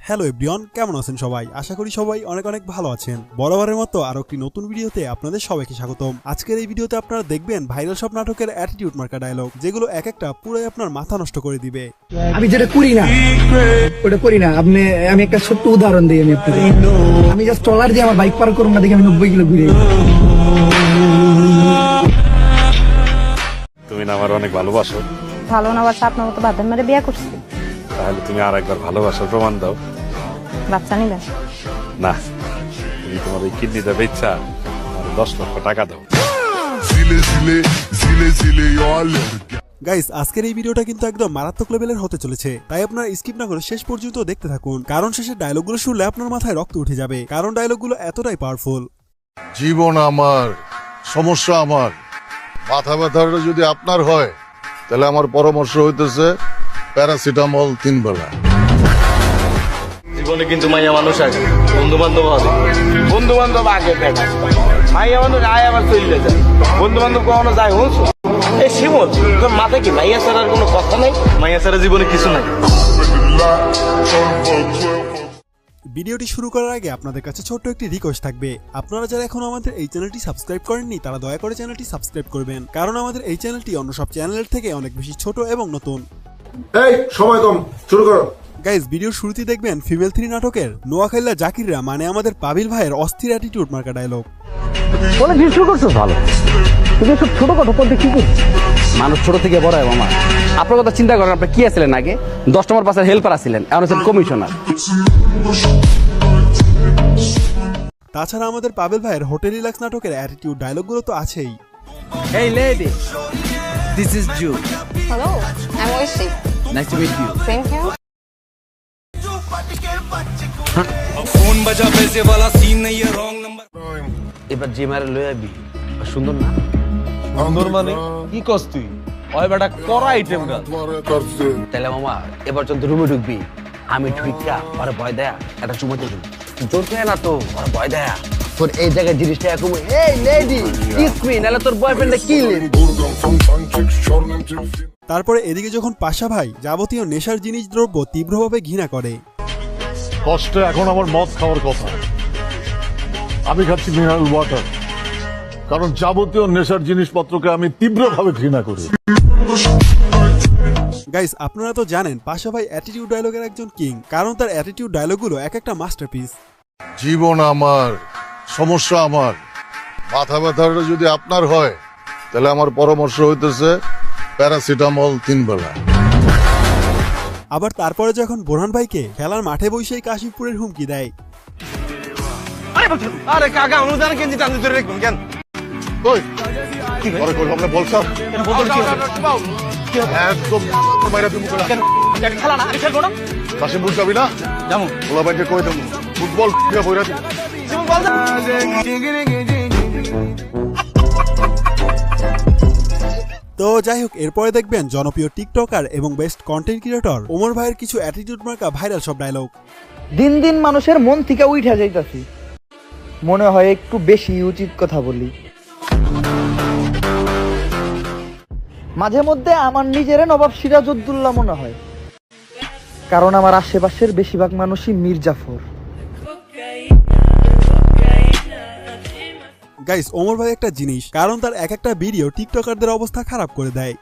Hello everyone, কেমন আছেন সবাই? আশা করি সবাই অনেক অনেক ভালো আছেন। বরাবরের মতো আরো একটি নতুন ভিডিওতে আপনাদের সবাইকে স্বাগতম। আজকের এই ভিডিওতে আপনারা দেখবেন ভাইরাল সব নাটকের অ্যাটিটিউড মার্কা ডায়লগ, যেগুলো এক একটা পুরোই আপনার মাথা নষ্ট করে দিবে। আমি যেটা করি না ওটা করি না। আমি একটা ছোট্ট উদাহরণ দিই। আমি জাস্ট ট্রলার দিয়ে আমার বাইক পার করুন না দেখে আমি 90 কিলো ঘুরে। তুমি না আমার অনেক ভালোবাসো। ভালো না বাসা আপনার মতো বাদাম মেরে বিয়ে করছি। তাহলে তুমি আর একবার ভালোবাসার প্রমাণ দাও। বাচ্চা নিবেন না, তুমি তোমার ওই কিডনিটা বেচা আর 10 লক্ষ টাকা দাও। গাইস, আজকের এই ভিডিওটা কিন্তু একদম মারাত্মক লেভেলের হতে চলেছে, তাই আপনারা স্কিপ না করে শেষ পর্যন্ত দেখতে থাকুন, কারণ শেষের ডায়লগগুলো শুনলে আপনার মাথায় রক্ত উঠে যাবে, কারণ ডায়লগগুলো এতটাই পাওয়ারফুল। জীবন আমার, সমস্যা আমার, মাথা ব্যথাটা যদি আপনার হয় তাহলে আমার পরামর্শ হইতেছে প্যারাসিটামল 3 বেলা। জীবনে কিন্তু মাইয়া মানুষ আগে, বন্ধু বান্ধব হবে। বন্ধু বান্ধব আগে দেখা, মাইয়া মানুষ আয় আবার চলে যায়। বন্ধু বান্ধব কখনো যায় হোস। এই শিমুল, তোর মাথায় কি মাইয়া ছাড়ার কোনো কথা নাই? মাইয়া ছাড়া জীবনে কিছু নাই। ভিডিওটি শুরু করার আগে আপনাদের কাছে ছোট্ট একটি রিকোয়েস্ট থাকবে। আপনারা যারা এখনো আমাদের এই চ্যানেলটি সাবস্ক্রাইব করেননি তারা দয়া করে চ্যানেলটি সাবস্ক্রাইব করবেন, কারণ আমাদের এই চ্যানেলটি অন্য সব চ্যানেলের থেকে অনেক বেশি ছোট এবং নতুন। এই সময় কম, শুরু করো। গাইজ, ভিডিওর শুরুতেই দেখবেন ফিমেল 3 নাটকের নোয়াখাইল্লা জাকিররা মানে আমাদের পাবিল ভাইয়ের অস্থির অ্যাটিটিউড মার্কা ডায়লগ। বলে শুরু করছো ভালো, তুমি সব ছোট কথা বলতে কি করছো? মানুষ ছোট থেকে বড় হয় মামা। আপনার কথা চিন্তা করেন, আপনি কি আছিলেন আগে? 10 নম্বর পাশের হেল্পার আছিলেন, এখন হচ্ছেন কমিশনার। তাছাড়া আমাদের পাবেল ভাইয়ের হোটেল রিল্যাক্স নাটকের অ্যাটিটিউড ডায়লগগুলো তো আছেই। Hey lady, this is Jude. Hello, আমি Oishi. Nice to meet you. Thank you. এবার যে মারে লয়ে আবি, সুন্দর না? সুন্দর মানে কি কস তুই? ওই বেটা করা আইটেম গাল। তাহলে মামা এবার চল রুমে ঢুকবি, আমি ঢুইকা আরে ভয় দেয়া একটা চুমো দিয়ে দিবি। জোর করে না তো, আর ভয় দেয়া তোর এই জায়গায় জিনিসটা এরকম। এই লেডি কিস মি, নালে তোর বয়ফ্রেন্ডে কিল। তারপরে এদিকে যখন পাশা ভাই যাবতীয় নেশার জিনিস দ্রব্য তীব্রভাবে ঘৃণা করে। কষ্টে এখন আমার মদ খাওয়ার কথা, আমি খাচ্ছি মিনারেল ওয়াটার, কারণ যাবতীয় নেশার জিনিসপত্রকে আমি তীব্রভাবে ঘৃণা করি। গাইস, আপনারা তো জানেন পাশা ভাই অ্যাটিটিউড ডায়লগের একজন কিং, কারণ তার অ্যাটিটিউড ডায়লগগুলো এক একটা মাস্টারপিস। জীবন আমার, সমস্যা আমার, মাথা ব্যথাটা যদি আপনার হয় তাহলে আমার পরামর্শ হইতেছে প্যারাসিটামল 3 বেলা। আবার তারপরে যখন বোরহান ভাইকে খেলার মাঠে বসেই কাশিমপুরের হুমকি দেয়। আরে কাকা, অনুদান কেন দিতে ধরে রাখুন কেন? ওই পরে কইলাম না বলছাম একদম মাইরা তুমি কইলা কেন খেলা না খেলবো না? পাশে বুঝাবি না যেমন ওলা বাইকে কই দেবো ফুটবল কইরা দিবি। তো যাই হোক, এরপরে দেখবেন জনপ্রিয় টিকটকার এবং বেস্ট কন্টেন্ট ক্রিয়েটর ওমর ভাইয়ের কিছু অ্যাটিটিউড মার্কা ভাইরাল সব ডায়লগ। দিন দিন মানুষের মন থেকে উঠে যাইতাছি, মনে হয় একটু বেশি উচিত কথা বলি। মাঝে মধ্যে আমার নিজের নবাব সিরাজউদ্দৌলা মনে হয়, কারণ আমার আশেপাশের বেশিরভাগ মানুষই মীর জাফর। গাইস, ওমর ভাই একটা জিনিস, কারণ তার এক একটা ভিডিও টিকটকারদের অবস্থা খারাপ করে দেয়।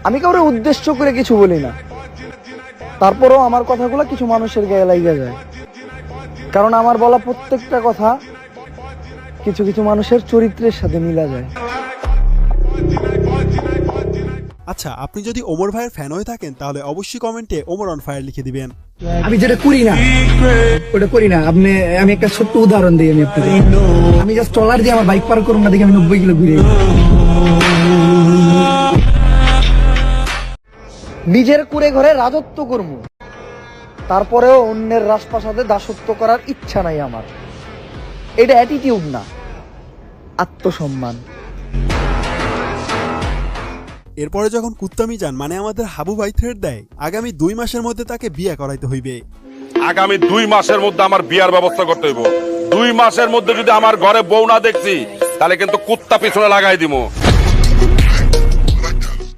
আমি কাউরে উদ্দেশ্য করে কিছু বলি না, তারপরেও আমার কথাগুলো কিছু মানুষের গায়ে লাগা যায়, কারণ আমার বলা প্রত্যেকটা কথা কিছু কিছু মানুষের চরিত্রের সাথে মিলা যায়। আচ্ছা, আপনি যদি ওমর ভাইয়ের ফ্যান হয়ে থাকেন তাহলে অবশ্যই কমেন্টে ওমর অন ফায়ার লিখে দিবেন। আমি যেটা করি না ওটা করি না। আমি একটা ছোট্ট উদাহরণ দিই। আমি জাস্ট ট্রলার দিয়ে আমার বাইক পার করুন না দেখে আমি 90 কিলো ঘুরে। নিজের কুড়ে ঘরে রাজত্ব করব, তারপরেও অন্যের রাজপ্রাসাদে দাসত্ব করার ইচ্ছা নাই আমার। এটা অ্যাটিটিউড না, আত্মসম্মান। এরপরে যখন কুত্তামি যান মানে আমাদের হাবু ভাই থ্রেড দেয় আগামী 2 মাসের মধ্যে তাকে বিয়ে করাইতে হইবে। আগামী 2 মাসের মধ্যে আমার বিয়ার ব্যবস্থা করতে হইব। 2 মাসের মধ্যে যদি আমার ঘরে বউ না দেখছি তাহলে কিন্তু কুত্তা পিছনে লাগাই দিমু।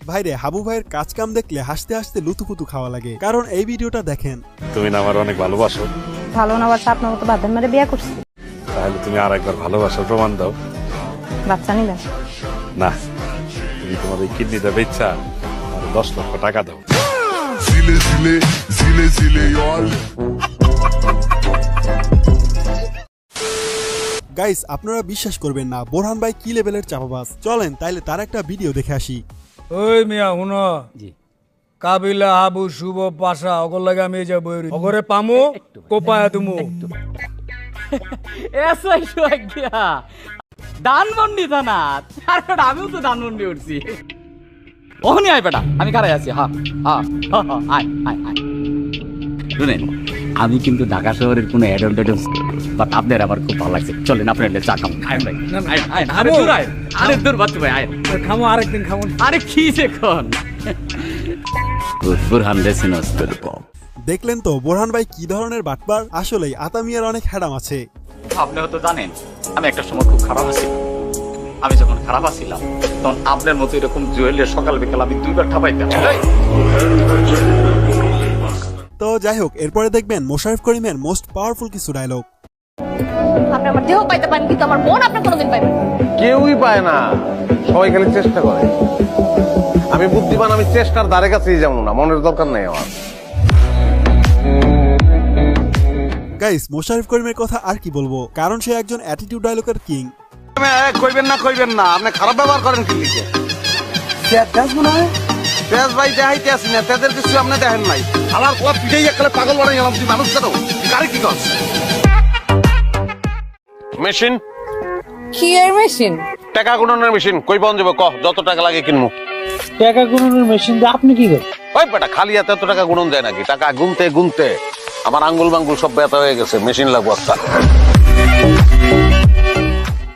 ভাইরে হাবু ভাইয়ের কাজ কাম দেখলে হাসতে হাসতে লুতুপুতু খাওয়া লাগে, কারণ এই ভিডিওটা দেখেন। তুমি না আমার অনেক ভালোবাসো, ভালো না বাচ্চা আপনার মতো বাদাম মেরে বিয়ে করছি। তাহলে তুমি আর একবার ভালোবাসার প্রমাণ দাও। বাচ্চা নিবেন? না, তুমি তোমার এই কিডনিটা বেচা আর 10 লক্ষ টাকা দাও। গাইস, আপনারা বিশ্বাস করবেন না বোরহান ভাই কি লেভেলের চাপাবাজ। চলেন তাইলে তার একটা ভিডিও দেখে আসি। ওই মিয়া হুনো কাবিলা হাবু শুভ পাশা অগর লাগে আমি যাব অগরে পামু কোপায়া তুমু এসআই সোয়াগিয়া দানমন্ডি থানা আর বেটা আমিও তো দানমন্ডি উঠছি ওহনি আয় বেটা আমি কারাই আছি হ্যাঁ হ্যাঁ আয় আয় আয় শুনেন আমি কিন্তু ঢাকা শহরের কোনো অ্যাডাল্ট বাট আপনার আমার খুব ভালো লাগছে চলেন আপনার চা খাম আয় ভাই আরে দূর আয় আরে দূর বাচ্চা ভাই আয় খামো আরেকদিন খামো আরে কি এখন বুরহান রেসিনস দেখলেন তো বোরহান ভাই কি ধরনের বাটপার। আসলেই আতামিয়ার অনেক হ্যাডাম আছে। আপনি হয়তো জানেন আমি একটা সময় খুব খারাপ আছি। আমি যখন খারাপ আছিলাম তখন আপনার মতো এরকম জুয়েলের সকাল বিকাল আমি 2 বার ঠাপাইতাম। তো যাই হোক, এরপরে দেখবেন মোশাররফ করিমের মোস্ট পাওয়ারফুল কিছু ডায়লগ। আপনি আমার দেহ পাইতে পারেন কিন্তু আমার মন আপনি কোনোদিন পাইবেন না। কেউই পায় না, সবাই খালি চেষ্টা করে। আমি বুদ্ধিমান, আমি চেষ্টার ধারে কাছেই যাবো না, মনের দরকার নেই আমার। গাইস, মোশাররফ করিমের কথা আর কি বলবো, কারণ সে একজন অ্যাটিটিউড ডায়লগের কিং। কইবেন না আপনি খারাপ ব্যবহার করেন কি লিখে তেজ ভাই দেখাইতে আসি না, তেজের কিছু আপনি দেখেন নাই। আমার কোয়া পিঠেই একলে পাগল বানাই গেলাম, তুই মানুষ কেন গাড়ি কি করছে? মেশিন কি এর মেশিন? টাকা গুণনের মেশিন। কই পাওয়া যাবে কহ, যত টাকা লাগে কিনবো। টাকা গুণনের মেশিন দিয়ে আপনি কি করেন? ওই বেটা খালি হাতে এত টাকা গুণন যায় নাকি? টাকা গুনতে গুনতে আমার আঙ্গুল বাঙ্গুল সব ব্যথা হয়ে গেছে, মেশিন লাগবো একটা।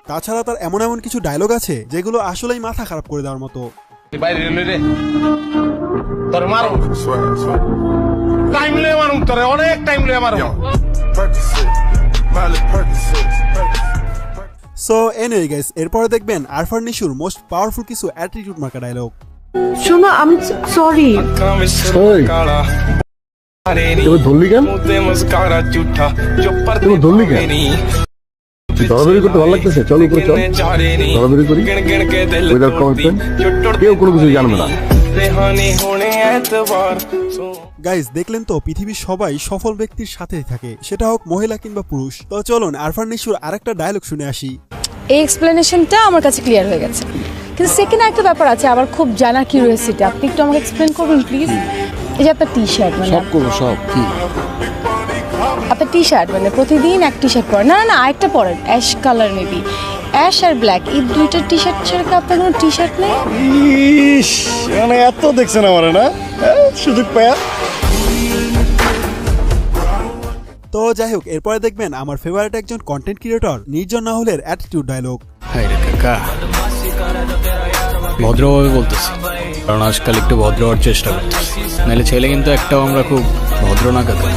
তাছাড়া তার এমন এমন কিছু ডায়লগ আছে যেগুলো আসলেই মাথা খারাপ করে দেওয়ার মতো। বাইরে রে তোর মারো, টাইম লয়ে মারুম তোরে, অনেক টাইম লয়ে মারুম। সো এনিওয়ে গাইস, এরপরে দেখবেন আরফান নিশুর মোস্ট পাওয়ারফুল কিছু অ্যাটিটিউড মার্কা ডায়লগ। শোনো, আমি সরি। ধরলি কেন? ধরলি কেন? দরাদরি করতে ভালো লাগতেছে, চল উপরে চল, দরাদরি করি উইদাউট কমিটমেন্ট। কেউ কোনো কিছু জানবে না। গাইস, দেখলেন তো পৃথিবীর সবাই সফল ব্যক্তির সাথেই থাকে, সেটা হোক মহিলা কিংবা পুরুষ। তো চলুন আরফান নিশুর আরেকটা ডায়লগ শুনে আসি। এই এক্সপ্লেনেশনটা আমার কাছে ক্লিয়ার হয়ে গেছে, কিন্তু সেকেন্ড একটা ব্যাপার আছে আমার খুব জানার কিউরিওসিটি। আপনি একটু আমাকে এক্সপ্লেন করবেন প্লিজ? এই যে আপনার টি শার্ট, মানে সব করবো সব কি আপনার টি শার্ট মানে প্রতিদিন এক টি শার্ট পরেন, না না না আরেকটা পরেন অ্যাশ কালার, মেবি অ্যাশ আর ব্ল্যাক, এই দুইটা টি শার্ট ছাড়া কি আপনার কোনো টি শার্ট নেই? মানে এত দেখছেন আমার না সুযোগ পায়া। তো যাই হোক, এরপরে দেখবেন আমার ফেভারিট একজন কন্টেন্ট ক্রিয়েটর নির্জন নাহুলের অ্যাটিটিউড ডায়লগ। হাই রে কাকা, ভদ্রভাবে বলতেছি কারণ আজকাল একটু ভদ্র হওয়ার চেষ্টা করতেছি, নাহলে ছেলে কিন্তু একটাও আমরা খুব ভদ্র না কাকা।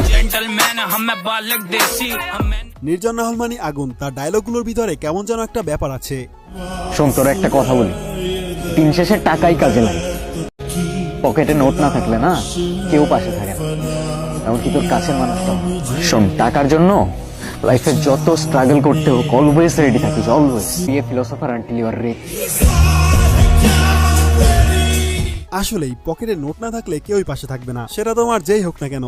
নির্জন নাহুল মানে আগুন, তার ডায়লগগুলোর ভিতরে কেমন যেন একটা ব্যাপার আছে। শোন, তোর একটা কথা বলি, দিন শেষে টাকাই কাজে লাগে। পকেটে নোট না থাকলে না কেউ পাশে থাকে না, এমনকি তোর কাছের মানুষটাও। শোন, টাকার জন্য লাইফে যত স্ট্রাগল করতে হোক অলওয়েজ রেডি থাকিস, always be a philosopher until you are rich. আসলেই পকেটে নোট না থাকলে কেউই পাশে থাকবে না, সেটা তোমার যেই হোক না কেন।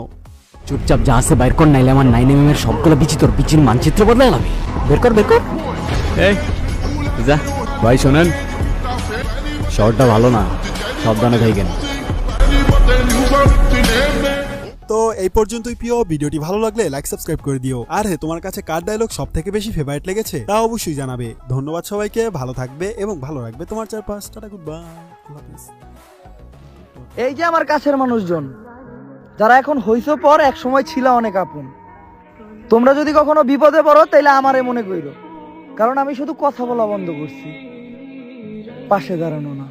চুপচাপ যা আছে বাইর কর, নাইলে আমার 9mm এর সবগুলো বিচি তোর বিচির মানচিত্র বদলে যাবে। বের কর বের কর। এই যা ভাই, শোনেন শহরটা ভালো না, সাবধানে থাকেন। তো এই পর্যন্তই প্রিয়, ভিডিওটি ভালো লাগলে লাইক সাবস্ক্রাইব করে দিও। আর হ্যাঁ, তোমার কাছে কার ডায়লগ সব থেকে বেশি ফেভারিট লেগেছে তা অবশ্যই জানাবে। ধন্যবাদ সবাইকে, ভালো থাকবে এবং ভালো রাখবে তোমার চারপাশ। Tata, good bye. এই যে আমার কাছের মানুষজন যারা এখন হইছো পর, এক সময় ছিল অনেক আপন। তোমরা যদি কখনো বিপদে পড়ো তাইলে আমারে মনে কইরো, কারণ আমি শুধু কথা বলা বন্ধ করছি, পাশে দাঁড়ানো না।